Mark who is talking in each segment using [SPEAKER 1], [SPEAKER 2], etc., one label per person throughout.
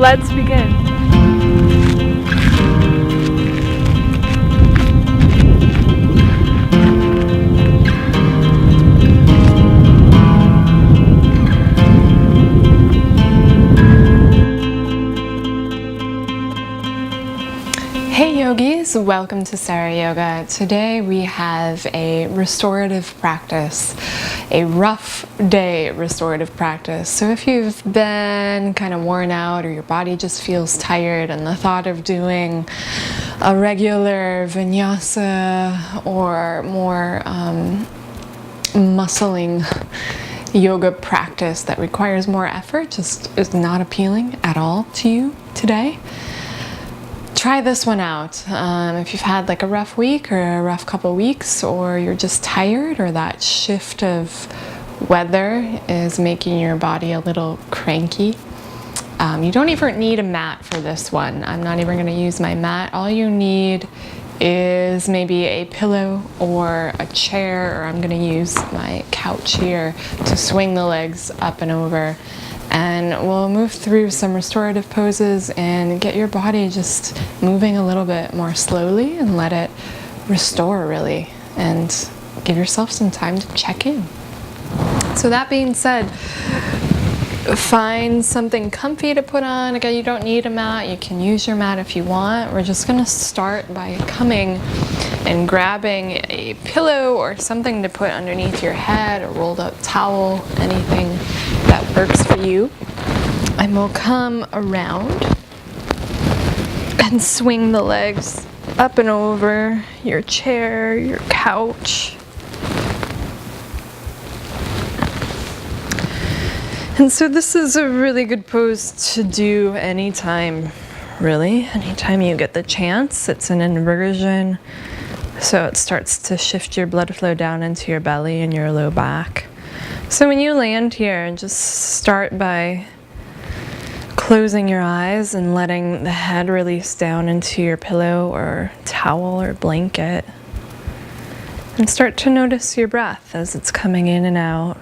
[SPEAKER 1] let's begin. Hey yogis, welcome to XSarah Yoga. Today we have a restorative practice, a rough day restorative practice. So if you've been kind of worn out or your body just feels tired and the thought of doing a regular vinyasa or more muscling yoga practice that requires more effort just is not appealing at all to you today, try this one out. If you've had like a rough week or a rough couple weeks, or you're just tired, or that shift of weather is making your body a little cranky, you don't even need a mat for this one. I'm not even going to use my mat. All you need is maybe a pillow or a chair, or I'm going to use my couch here to swing the legs up and over. And we'll move through some restorative poses and get your body just moving a little bit more slowly and let it restore really, and give yourself some time to check in. So that being said, find something comfy to put on. Again, you don't need a mat. You can use your mat if you want. We're just going to start by coming and grabbing a pillow or something to put underneath your head, a rolled up towel, anything that works for you. And we'll come around and swing the legs up and over your chair, your couch. And so this is a really good pose to do anytime, really. Anytime you get the chance. It's an inversion, so it starts to shift your blood flow down into your belly and your low back. So when you land here, just start by closing your eyes and letting the head release down into your pillow or towel or blanket. And start to notice your breath as it's coming in and out.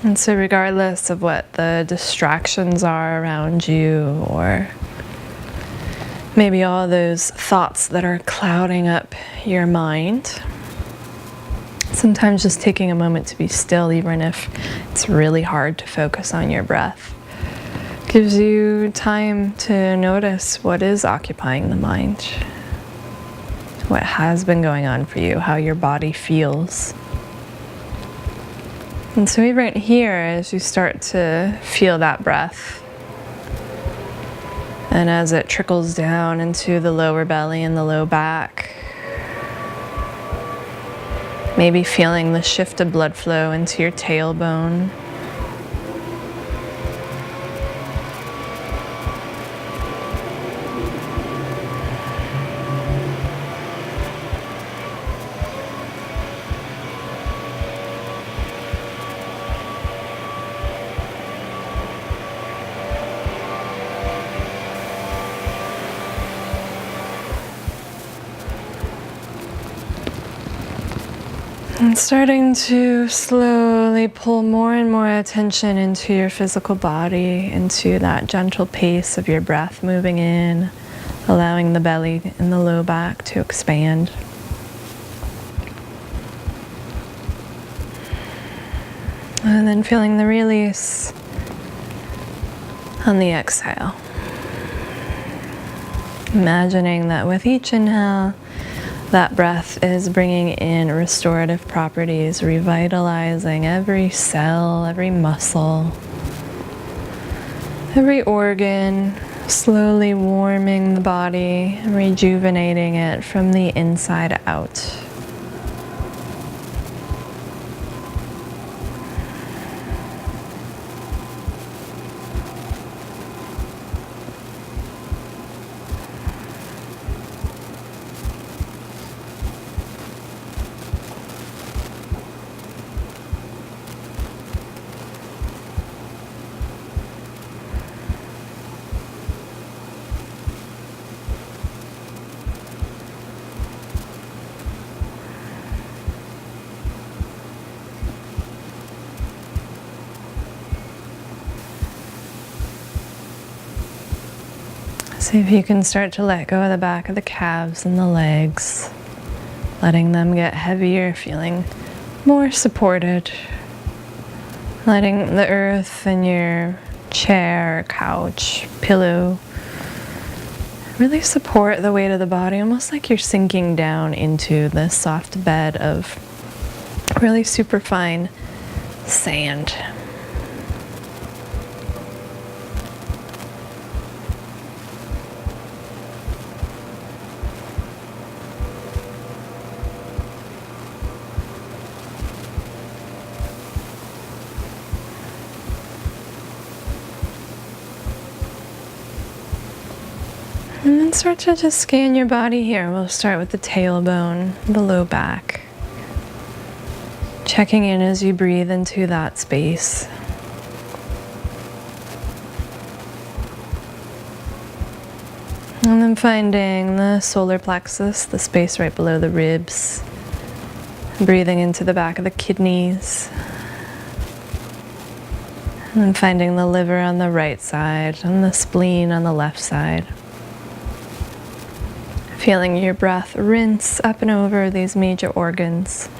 [SPEAKER 1] And so regardless of what the distractions are around you, or maybe all those thoughts that are clouding up your mind, sometimes just taking a moment to be still, even if it's really hard to focus on your breath, gives you time to notice what is occupying the mind, what has been going on for you, how your body feels. And so right here, as you start to feel that breath, and as it trickles down into the lower belly and the low back, maybe feeling the shift of blood flow into your tailbone. And starting to slowly pull more and more attention into your physical body, into that gentle pace of your breath moving in, allowing the belly and the low back to expand. And then feeling the release on the exhale. Imagining that with each inhale, that breath is bringing in restorative properties, revitalizing every cell, every muscle, every organ, slowly warming the body, rejuvenating it from the inside out. See if you can start to let go of the back of the calves and the legs, letting them get heavier, feeling more supported. Letting the earth in your chair, couch, pillow really support the weight of the body, almost like you're sinking down into this soft bed of really super fine sand. And then start to just scan your body here. We'll start with the tailbone, the low back. Checking in as you breathe into that space. And then finding the solar plexus, the space right below the ribs. Breathing into the back of the kidneys. And then finding the liver on the right side and the spleen on the left side. Feeling your breath rinse up and over these major organs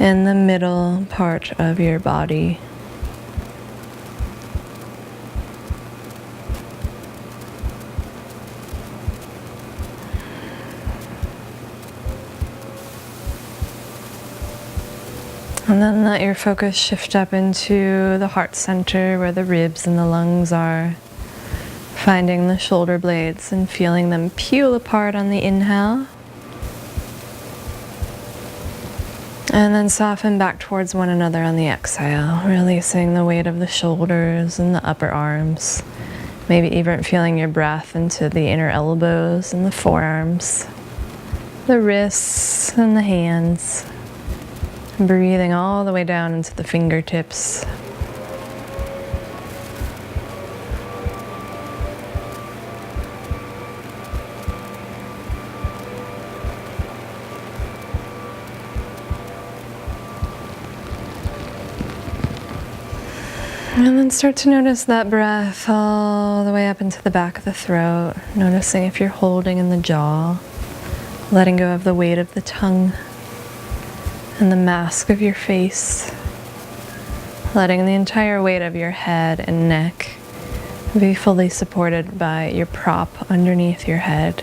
[SPEAKER 1] in the middle part of your body. And then let your focus shift up into the heart center where the ribs and the lungs are. Finding the shoulder blades and feeling them peel apart on the inhale. And then soften back towards one another on the exhale, releasing the weight of the shoulders and the upper arms. Maybe even feeling your breath into the inner elbows and the forearms, the wrists and the hands. Breathing all the way down into the fingertips. And then start to notice that breath all the way up into the back of the throat. Noticing if you're holding in the jaw. Letting go of the weight of the tongue. And the mask of your face. Letting the entire weight of your head and neck be fully supported by your prop underneath your head.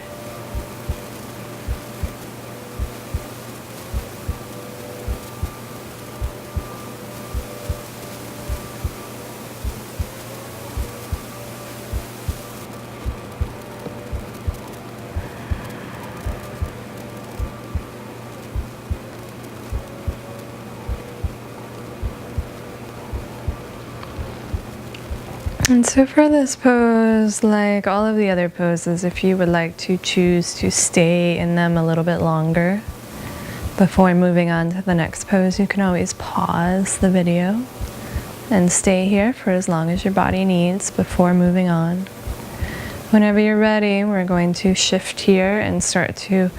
[SPEAKER 1] And so for this pose, like all of the other poses, if you would like to choose to stay in them a little bit longer before moving on to the next pose, you can always pause the video and stay here for as long as your body needs before moving on. Whenever you're ready, we're going to shift here and start to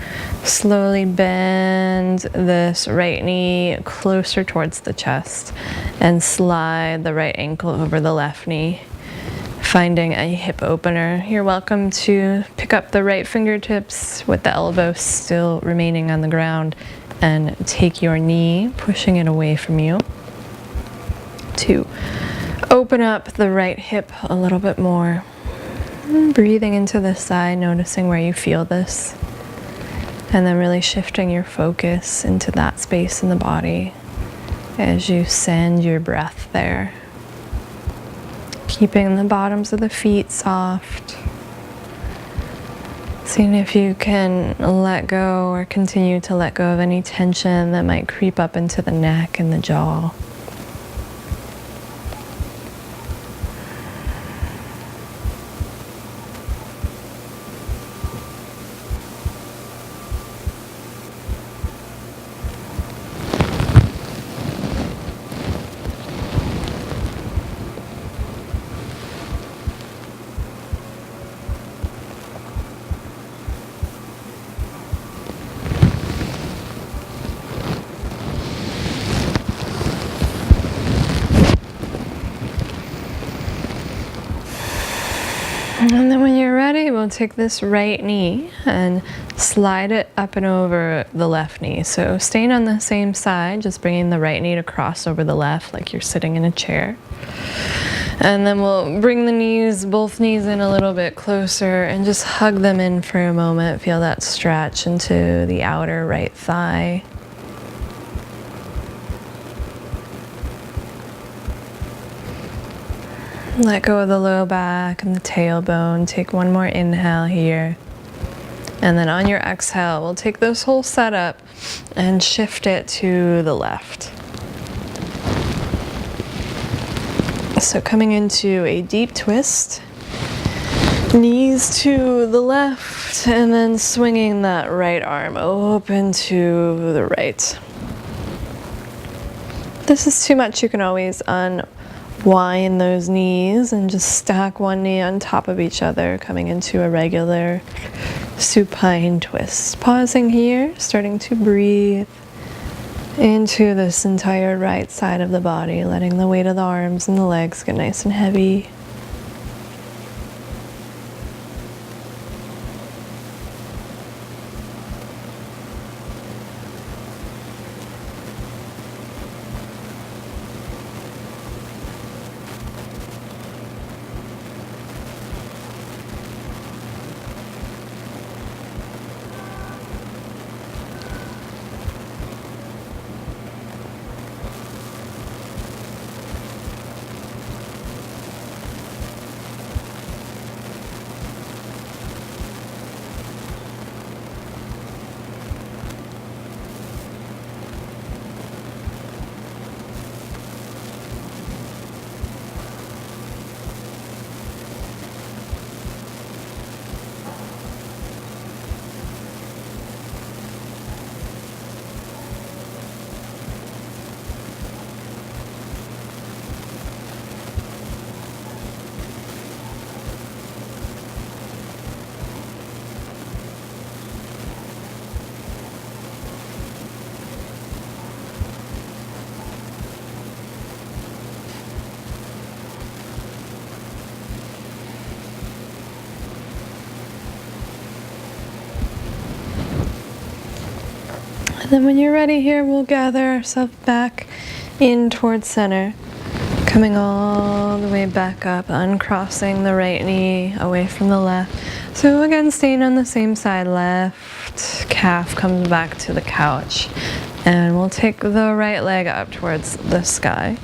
[SPEAKER 1] slowly bend this right knee closer towards the chest and slide the right ankle over the left knee. Finding a hip opener. You're welcome to pick up the right fingertips with the elbow still remaining on the ground and take your knee, pushing it away from you, to open up the right hip a little bit more. Breathing into the side, noticing where you feel this, and then really shifting your focus into that space in the body as you send your breath there. Keeping the bottoms of the feet soft. Seeing if you can let go or continue to let go of any tension that might creep up into the neck and the jaw. we'll take this right knee and slide it up and over the left knee. So staying on the same side, just bringing the right knee to cross over the left like you're sitting in a chair. And then we'll bring the knees, both knees in a little bit closer and just hug them in for a moment. Feel that stretch into the outer right thigh. Let go of the low back and the tailbone. Take one more inhale here. And then on your exhale, we'll take this whole setup and shift it to the left. So coming into a deep twist, knees to the left, and then swinging that right arm open to the right. If this is too much, you can always unwind those knees and just stack one knee on top of each other, coming into a regular supine twist. Pausing here, starting to breathe into this entire right side of the body, letting the weight of the arms and the legs get nice and heavy. And then when you're ready here, we'll gather ourselves back in towards center, coming all the way back up, uncrossing the right knee away from the left. So again, staying on the same side, left calf comes back to the couch. And we'll take the right leg up towards the sky.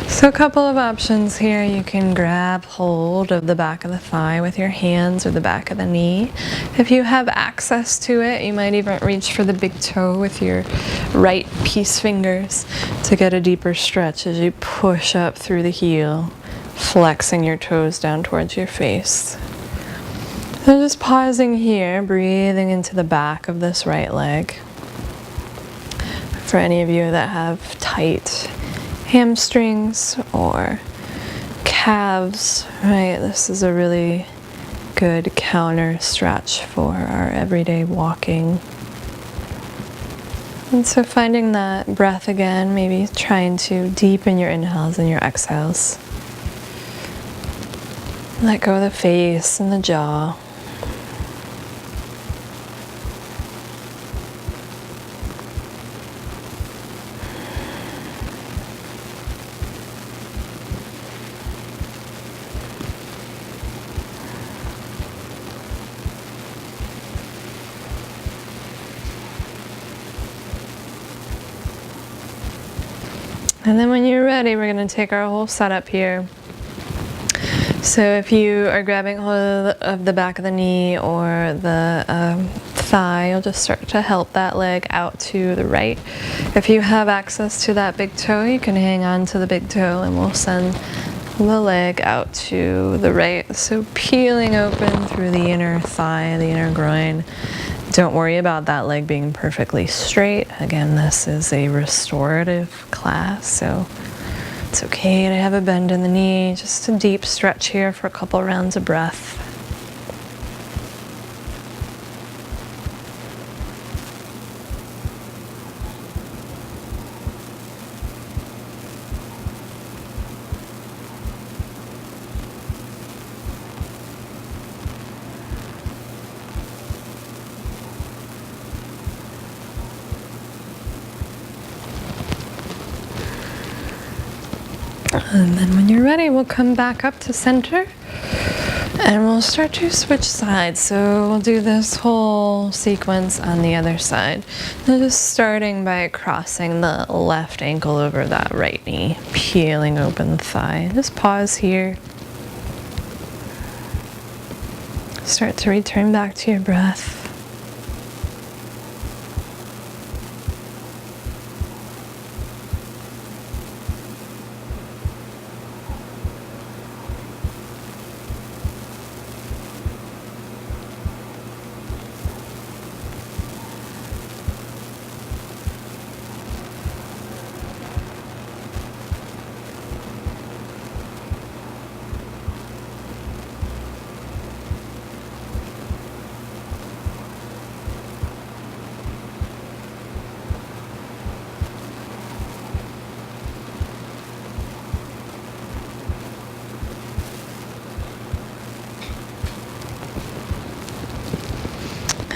[SPEAKER 1] So a couple of options here. You can grab hold of the back of the thigh with your hands or the back of the knee. If you have access to it, you might even reach for the big toe with your right peace fingers to get a deeper stretch as you push up through the heel, flexing your toes down towards your face. So just pausing here, breathing into the back of this right leg. For any of you that have tight hamstrings or calves, right, this is a really good counter stretch for our everyday walking. And so finding that breath again, maybe trying to deepen your inhales and your exhales. Let go of the face and the jaw. And then when you're ready, we're going to take our whole setup here. So if you are grabbing hold of the back of the knee or the thigh, you'll just start to help that leg out to the right. If you have access to that big toe, you can hang on to the big toe and we'll send the leg out to the right. So peeling open through the inner thigh, the inner groin. Don't worry about that leg being perfectly straight. Again, this is a restorative class, so it's okay to have a bend in the knee. Just a deep stretch here for a couple rounds of breath. And then when you're ready, we'll come back up to center and we'll start to switch sides. So we'll do this whole sequence on the other side. Just starting by crossing the left ankle over that right knee, peeling open the thigh. Just pause here. Start to return back to your breath.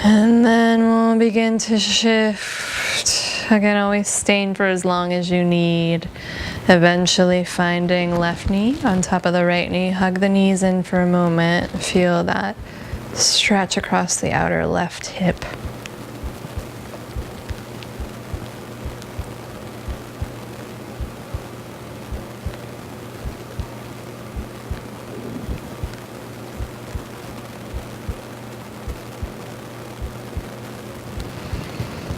[SPEAKER 1] And then we'll begin to shift. Again, always staying for as long as you need. Eventually finding left knee on top of the right knee. Hug the knees in for a moment. Feel that stretch across the outer left hip.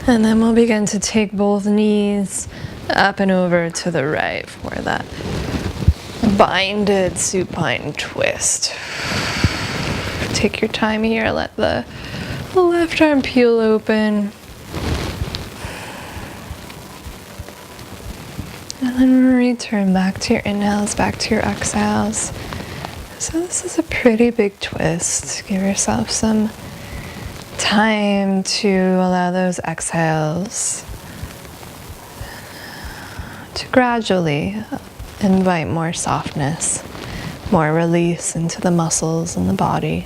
[SPEAKER 1] And then we'll begin to take both knees up and over to the right for that binded supine twist. Take your time here, let the left arm peel open. And then return back to your inhales, back to your exhales. So this is a pretty big twist. Give yourself some time to allow those exhales to gradually invite more softness, more release into the muscles and the body.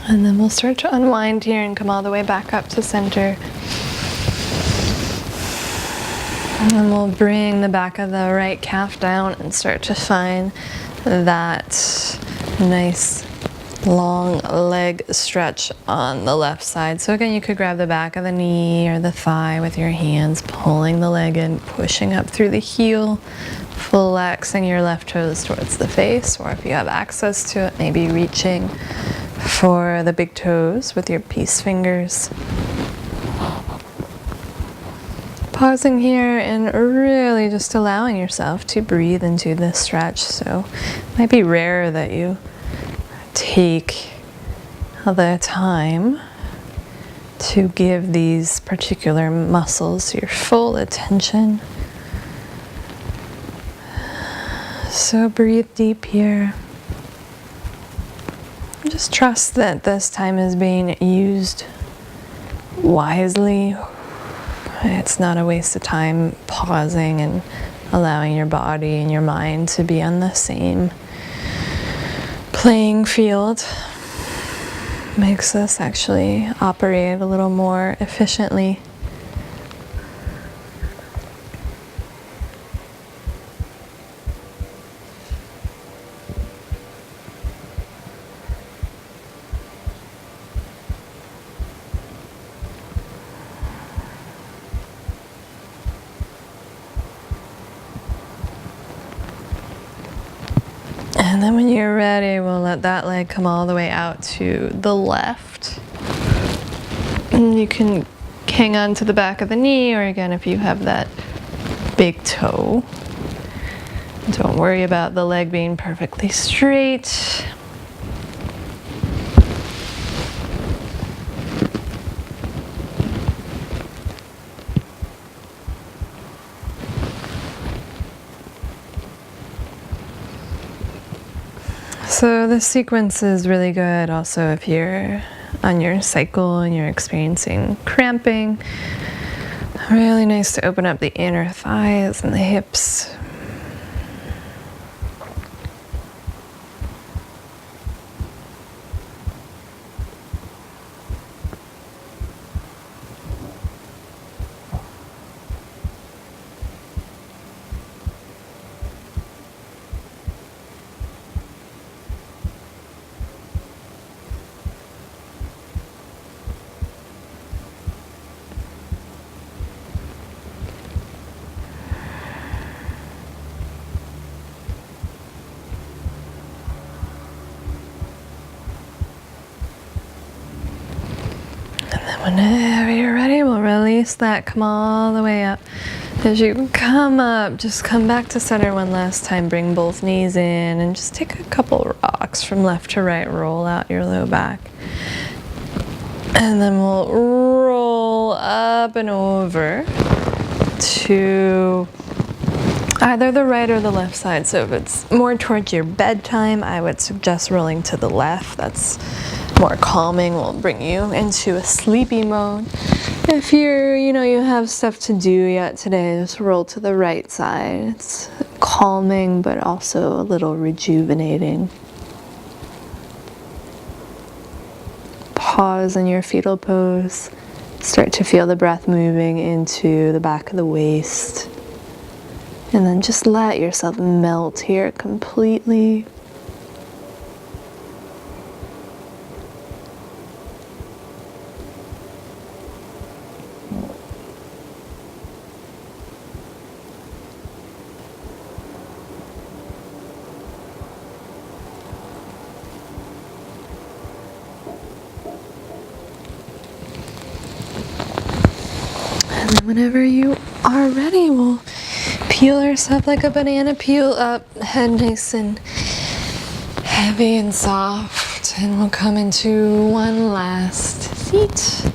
[SPEAKER 1] And then we'll start to unwind here and come all the way back up to center. And we'll bring the back of the right calf down and start to find that nice long leg stretch on the left side. So again, you could grab the back of the knee or the thigh with your hands, pulling the leg in, pushing up through the heel, flexing your left toes towards the face, or if you have access to it, maybe reaching for the big toes with your peace fingers. Pausing here and really just allowing yourself to breathe into this stretch. So it might be rare that you take the time to give these particular muscles your full attention. So breathe deep here. Just trust that this time is being used wisely. It's not a waste of time pausing and allowing your body and your mind to be on the same playing field. Makes us actually operate a little more efficiently. And then when you're ready, we'll let that leg come all the way out to the left. And you can hang on to the back of the knee, or again, if you have that big toe. Don't worry about the leg being perfectly straight. So this sequence is really good also if you're on your cycle and you're experiencing cramping. Really nice to open up the inner thighs and the hips. Whenever you're ready, we'll release that, come all the way up. As you come up, just come back to center one last time, bring both knees in, and just take a couple rocks from left to right, roll out your low back. And then we'll roll up and over to either the right or the left side. So if it's more towards your bedtime, I would suggest rolling to the left. That's more calming, will bring you into a sleepy mode. If you have stuff to do yet today, just roll to the right side. It's calming, but also a little rejuvenating. Pause in your fetal pose. Start to feel the breath moving into the back of the waist. And then just let yourself melt here completely. Whenever you are ready, we'll peel ourselves like a banana peel up, head nice and heavy and soft, and we'll come into one last seat.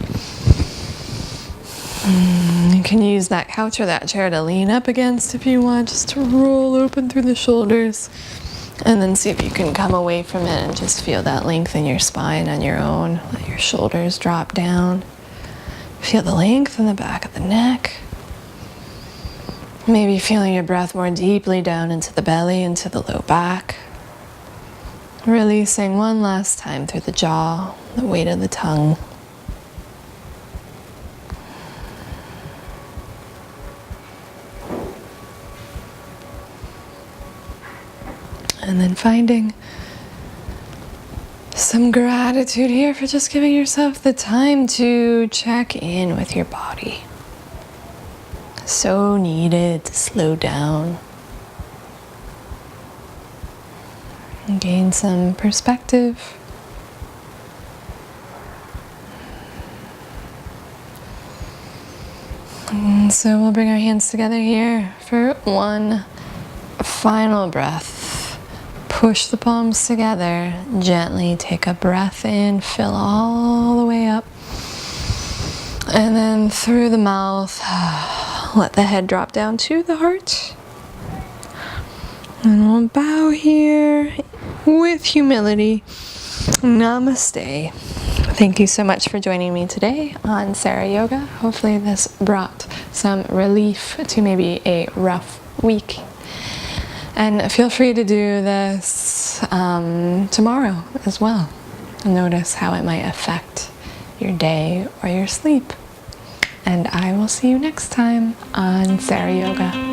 [SPEAKER 1] You can use that couch or that chair to lean up against if you want, just to roll open through the shoulders, and then see if you can come away from it and just feel that length in your spine on your own. Let your shoulders drop down. Feel the length in the back of the neck. Maybe feeling your breath more deeply down into the belly, into the low back. Releasing one last time through the jaw, the weight of the tongue. And then finding some gratitude here for just giving yourself the time to check in with your body. So needed to slow down and gain some perspective. And so we'll bring our hands together here for one final breath. Push the palms together, gently take a breath in, fill all the way up. And then through the mouth, let the head drop down to the heart. And we'll bow here with humility. Namaste. Thank you so much for joining me today on XSarah Yoga. Hopefully this brought some relief to maybe a rough week. And feel free to do this tomorrow as well. Notice how it might affect your day or your sleep. And I will see you next time on XSarah Yoga.